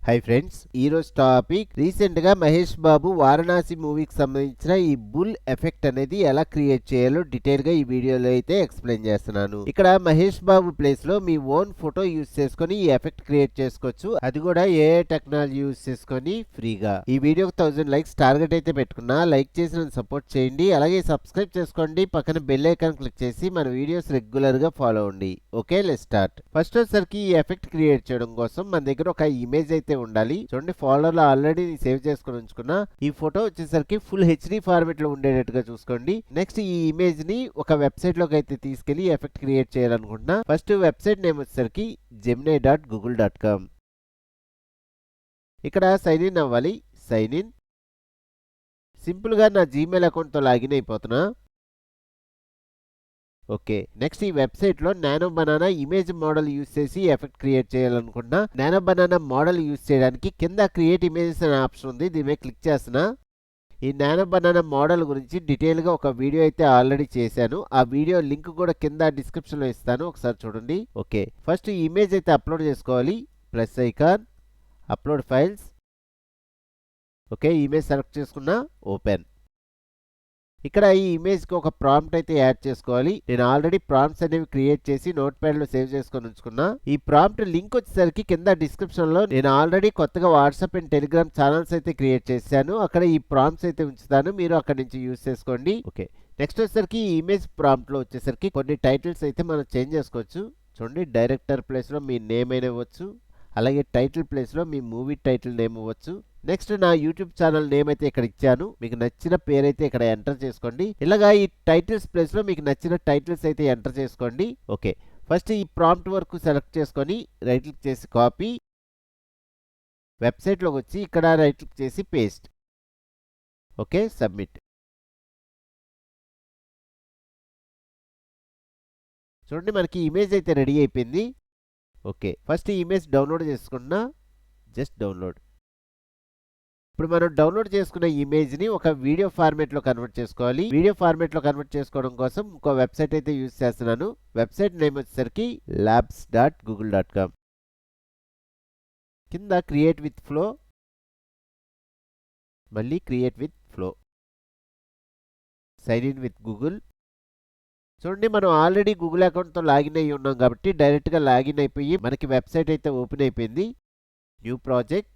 Hi friends, ఈరోజు topic recent గా మహేష్ బాబు వారణాసి మూవీకి సంబంధించిన ఈ బుల్ ఎఫెక్ట్ అనేది ఎలా క్రియేట్ చేయాలో డీటెయిల్ గా ఈ వీడియోలో అయితే ఎక్స్ప్లెయిన్ చేస్తున్నాను. ఇక్కడ మహేష్ బాబు ప్లేస్ లో మీ ఓన్ ఫోటో యూజ్ చేసుకొని ఈ ఎఫెక్ట్ క్రియేట్ చేసుకోవచ్చు. అది కూడా ఏఐ టెక్నాలజీ యూజ్ చేసుకొని ఫ్రీగా. ఈ వీడియోకి 1000 లైక్స్ టార్గెట్ అయితే పెట్టుకున్నా. లైక్ చేసి నన్ను సపోర్ట్ చేయండి. అలాగే సబ్స్క్రైబ్ చేసుకోండి. పక్కన బెల్ ఐకాన్ క్లిక్ చేసి మన వీడియోస్ రెగ్యులర్ గా ఫాలో అవ్వండి. Okay, let's start. ఫస్ట్ వచ్చేసరికి ఈ ఎఫెక్ట్ క్రియేట్ చేయడం కోసం మన దగ్గర ఒక ఇమేజ్ అయితే ఉండాలి. చూడండి, ఫోల్డర్ లో ఆల్రెడీ సేవ్ చేసుకుని ఉంచుకున్నా. ఈ ఫోటో వచ్చేసరికి ఫుల్ హెచ్డి ఫార్మేట్ లో ఉండేటట్టుగా చూసుకోండి. నెక్స్ట్ ఈ ఇమేజ్ ని ఒక వెబ్సైట్ లోకి అయితే తీసుకెళ్లి ఎఫెక్ట్ క్రియేట్ చేయాలనుకుంటున్నా. ఫస్ట్ వెబ్సైట్ నేమ్ వచ్చేసరికి gemini.google.com. ఇక్కడ సైన్ ఇన్ అవ్వాలి. Sign in. సింపుల్ గా నా జీమెయిల్ అకౌంట్ తో లాగిన్ అయిపోతున్నా. ఓకే, నెక్స్ట్ ఈ వెబ్సైట్ లో nano banana image model use చేసి ఎఫెక్ట్ క్రియేట్ చేయాలనుకుంటున్నా. నానో బనానా మోడల్ యూజ్ చేయడానికి కింద క్రియేట్ ఇమేజెస్ అనే ఆప్షన్ ఉంది. దీని మీద క్లిక్ చేస్తున్నా. ఈ నానో బనానా మోడల్ గురించి డీటెయిల్ గా ఒక వీడియో అయితే ఆల్రెడీ చేశాను. ఆ వీడియో లింక్ కూడా కింద డిస్క్రిప్షన్ లో ఇస్తాను, ఒకసారి చూడండి. ఓకే, ఫస్ట్ ఈ ఇమేజ్ అయితే అప్లోడ్ చేసుకోవాలి. Plus icon, upload files. Okay, image select చేసుకున్నా. ఓపెన్. ఇక్కడ ఈ ఇమేజ్ కి ఒక ప్రాంప్ట్ అయితే యాడ్ చేసుకోవాలి. నేను ఆల్రెడీ ప్రాంప్ట్స్ అనేవి క్రియేట్ చేసి నోట్ ప్యాడ్ లో సేవ్ చేసుకొని ఉంచుకున్నా. ఈ ప్రాంప్ట్ లింక్ వచ్చేసరికి కింద డిస్క్రిప్షన్ లో నేను ఆల్రెడీ కొత్తగా వాట్సాప్ అండ్ టెలిగ్రామ్ ఛానల్స్ అయితే క్రియేట్ చేశాను. అక్కడ ఈ ప్రాంప్ట్స్ అయితే ఉంచుతాను, మీరు అక్కడ నుంచి యూజ్ చేసుకోండి. ఓకే, నెక్స్ట్ వచ్చేసరికి ఈ ఇమేజ్ ప్రాంప్ట్ లో వచ్చేసరికి కొన్ని టైటిల్స్ అయితే మనం చేంజ్ చేసుకోవచ్చు. చూడండి, డైరెక్టర్ ప్లేస్ లో మీ నేమ్ అయినా ఇవ్వచ్చు. అలాగే టైటిల్ ప్లేస్ లో మీ మూవీ టైటిల్ నేమ్ ఇవ్వచ్చు. నెక్స్ట్ నా యూట్యూబ్ ఛానల్ నేమ్ అయితే ఇక్కడ ఇచ్చాను. మీకు నచ్చిన పేరు అయితే ఇక్కడ ఎంటర్ చేసుకోండి. ఇలాగా ఈ టైటిల్స్ ప్లేస్ లో మీకు నచ్చిన టైటిల్స్ అయితే ఎంటర్ చేసుకోండి. ఓకే, ఫస్ట్ ఈ ప్రాంప్ట్ వరకు సెలెక్ట్ చేసుకొని రైట్ క్లిక్ చేసి కాపీ. వెబ్సైట్లోకి వచ్చి ఇక్కడ రైట్ క్లిక్ చేసి పేస్ట్. Okay, submit. చూడండి, మనకి ఇమేజ్ అయితే రెడీ అయిపోయింది. ఓకే, ఫస్ట్ ఈ ఇమేజ్ డౌన్లోడ్ చేసుకున్నా. Just download. ఇప్పుడు మనం డౌన్లోడ్ చేసుకున్న ఇమేజ్ ని ఒక వీడియో ఫార్మేట్ లో కన్వర్ట్ చేసుకోవాలి. వీడియో ఫార్మేట్ లో కన్వర్ట్ చేసుకోవడం కోసం ఇంకో వెబ్సైట్ అయితే యూజ్ చేస్తున్నాను. వెబ్సైట్ నేమ్ వచ్చేసరికి labs.google.com. కింద క్రియేట్ విత్ ఫ్లో, మళ్ళీ create with flow, sign in with Google. చూడండి, మనం ఆల్రెడీ గూగుల్ అకౌంట్ తో లాగిన్ అయ్యి ఉన్నాం కాబట్టి డైరెక్ట్ గా లాగిన్ అయిపోయి మనకి వెబ్సైట్ అయితే ఓపెన్ అయిపోయింది. New project.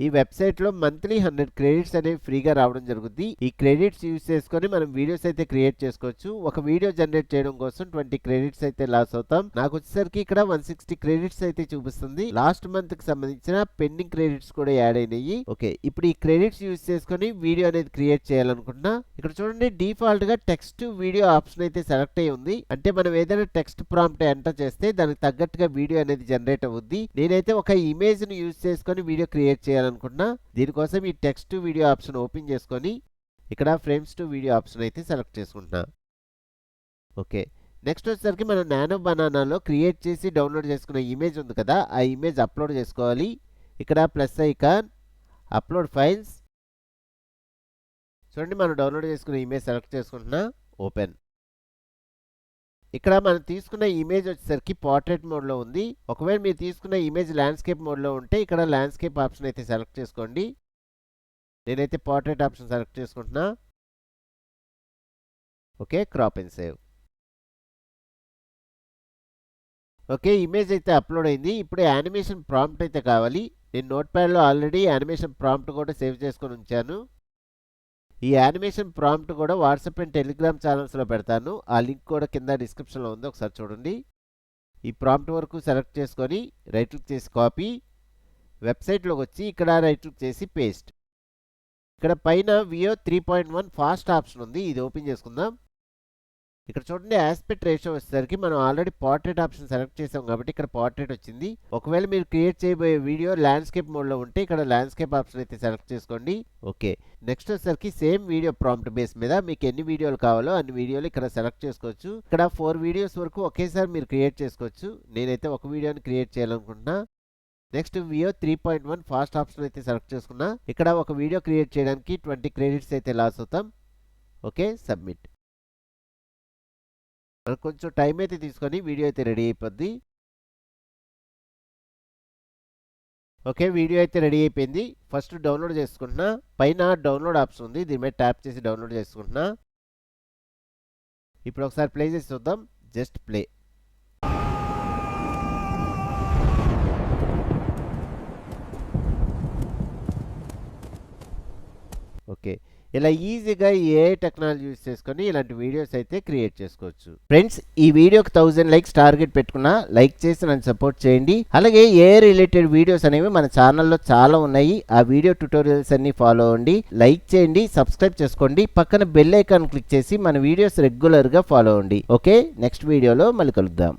ఈ వెబ్సైట్ లో మంత్లీ 100 క్రెడిట్స్ అనేవి ఫ్రీగా రావడం జరుగుతుంది. ఈ క్రెడిట్స్ యూజ్ చేసుకొని మనం వీడియోస్ అయితే క్రియేట్ చేసుకోవచ్చు. ఒక వీడియో జనరేట్ చేయడం కోసం 20 క్రెడిట్స్ అయితే లాస్ అవుతాం. నాకు వచ్చేసరికి ఇక్కడ 160 క్రెడిట్స్ అయితే చూపిస్తుంది. లాస్ట్ మంత్ కి సంబంధించిన పెండింగ్ క్రెడిట్స్ కూడా యాడ్ అయినాయి. ఓకే, ఇప్పుడు ఈ క్రెడిట్స్ యూజ్ చేసుకొని వీడియో అనేది క్రియేట్ చేయాలనుకుంటున్నా. ఇక్కడ చూడండి, డిఫాల్ట్ గా టెక్స్ట్ వీడియో ఆప్షన్ అయితే సెలెక్ట్ అయి ఉంది. అంటే మనం ఏదైనా టెక్స్ట్ ప్రాంప్ట్ ఎంటర్ చేస్తే దానికి తగ్గట్టుగా వీడియో అనేది జనరేట్ అవుద్ది. నేనైతే ఒక ఇమేజ్ ని యూజ్ చేసుకొని వీడియో క్రియేట్ చేయాలనుకుంటున్నా. దీనికోసం ఈ text to video option open చేసుకొని ఇక్కడ ఫ్రేమ్స్ టు వీడియో ఆప్షన్ అయితే సెలెక్ట్ చేసుకుంటున్నా. ఓకే, నెక్స్ట్ వచ్చేసరికి మనం నానో బనానాలో క్రియేట్ చేసి డౌన్లోడ్ చేసుకున్న ఇమేజ్ ఉంది కదా, ఆ ఇమేజ్ అప్లోడ్ చేసుకోవాలి. ఇక్కడ ప్లస్ ఐకాన్, అప్లోడ్ ఫైల్స్. చూడండి, మనం డౌన్లోడ్ చేసుకున్న ఇమేజ్ సెలెక్ట్ చేసుకుంటున్నా. ఓపెన్. ఇక్కడ మనం తీసుకున్న ఇమేజ్ వచ్చేసరికి పోర్ట్రేట్ మోడ్లో ఉంది. ఒకవేళ మీరు తీసుకున్న ఇమేజ్ ల్యాండ్స్కేప్ మోడ్లో ఉంటే ఇక్కడ ల్యాండ్స్కేప్ ఆప్షన్ అయితే సెలెక్ట్ చేసుకోండి. నేనైతే పోర్ట్రేట్ ఆప్షన్ సెలెక్ట్ చేసుకుంటున్నా. Okay, crop and save. Okay, image అయితే అప్లోడ్ అయింది. ఇప్పుడు యానిమేషన్ ప్రాంప్ట్ అయితే కావాలి. నేను నోట్ ప్యాడ్లో ఆల్రెడీ యానిమేషన్ ప్రాంప్ట్ కూడా సేవ్ చేసుకొని ఉంచాను. ఈ యానిమేషన్ ప్రాంప్ట్ కూడా వాట్సాప్ అండ్ టెలిగ్రామ్ ఛానల్స్లో పెడతాను. ఆ లింక్ కూడా కింద డిస్క్రిప్షన్లో ఉంది, ఒకసారి చూడండి. ఈ ప్రాంప్ట్ వరకు సెలెక్ట్ చేసుకొని రైట్ క్లిక్ చేసి కాపీ. వెబ్సైట్లోకి వచ్చి ఇక్కడ రైట్ క్లిక్ చేసి పేస్ట్. ఇక్కడ పైన వియో 3.1 ఫాస్ట్ ఆప్షన్ ఉంది, ఇది ఓపెన్ చేసుకుందాం. ఇక్కడ చూడండి, ఆస్పెక్ట్ రేషియో వచ్చేసరికి మనం ఆల్రెడీ పోర్ట్రేట్ ఆప్షన్ సెలెక్ట్ చేసాం కాబట్టి ఇక్కడ పోర్ట్రేట్ వచ్చింది. ఒకవేళ మీరు క్రియేట్ చేయబోయే వీడియో ల్యాండ్స్కేప్ మోడ్లో ఉంటే ఇక్కడ ల్యాండ్స్కేప్ ఆప్షన్ అయితే సెలెక్ట్ చేసుకోండి. ఓకే, నెక్స్ట్ వచ్చేసరికి సేమ్ వీడియో ప్రాంప్ట్ బేస్ మీద మీకు ఎన్ని వీడియోలు కావాలో అన్ని వీడియోలు ఇక్కడ సెలెక్ట్ చేసుకోవచ్చు. ఇక్కడ 4 వీడియోస్ వరకు ఒకేసారి మీరు క్రియేట్ చేసుకోవచ్చు. నేనైతే ఒక వీడియోని క్రియేట్ చేయాలనుకుంటున్నా. నెక్స్ట్ వియో 3.1 ఫాస్ట్ ఆప్షన్ అయితే సెలెక్ట్ చేసుకున్నా. ఇక్కడ ఒక వీడియో క్రియేట్ చేయడానికి 20 క్రెడిట్స్ అయితే లాస్ అవుతాం. Okay, submit. కొంచెం టైం అయితే తీసుకొని వీడియో అయితే రెడీ అయిపోద్ది. ఓకే, వీడియో అయితే రెడీ అయిపోయింది. ఫస్ట్ డౌన్లోడ్ చేసుకుంటున్నా. పైన డౌన్లోడ్ ఆప్షన్ ఉంది, దీని మీద ట్యాప్ చేసి డౌన్లోడ్ చేసుకుంటున్నా. ఇప్పుడు ఒకసారి ప్లే చేసి చూద్దాం. Just play. ఓకే, ఇలా ఈజీగా ఏఐ టెక్నాలజీ యూస్ చేసుకొని ఇలాంటి వీడియోస్ అయితే క్రియేట్ చేసుకోవచ్చు. ఫ్రెండ్స్, ఈ వీడియోకి 1000 లైక్స్ టార్గెట్ పెట్టుకున్నా, లైక్ చేసి నన్ను సపోర్ట్ చేయండి. అలాగే ఏఐ రిలేటెడ్ వీడియోస్ అనేవి మన ఛానల్లో చాలా ఉన్నాయి. ఆ వీడియో ట్యుటోరియల్స్ అన్ని ఫాలో అవ్వండి, లైక్ చేయండి, సబ్స్క్రైబ్ చేసుకోండి, పక్కన బెల్ ఐకాన్ క్లిక్ చేసి మన వీడియోస్ రెగ్యులర్గా ఫాలో అవ్వండి. ఓకే, నెక్స్ట్ వీడియోలో మళ్ళీ కలుద్దాం.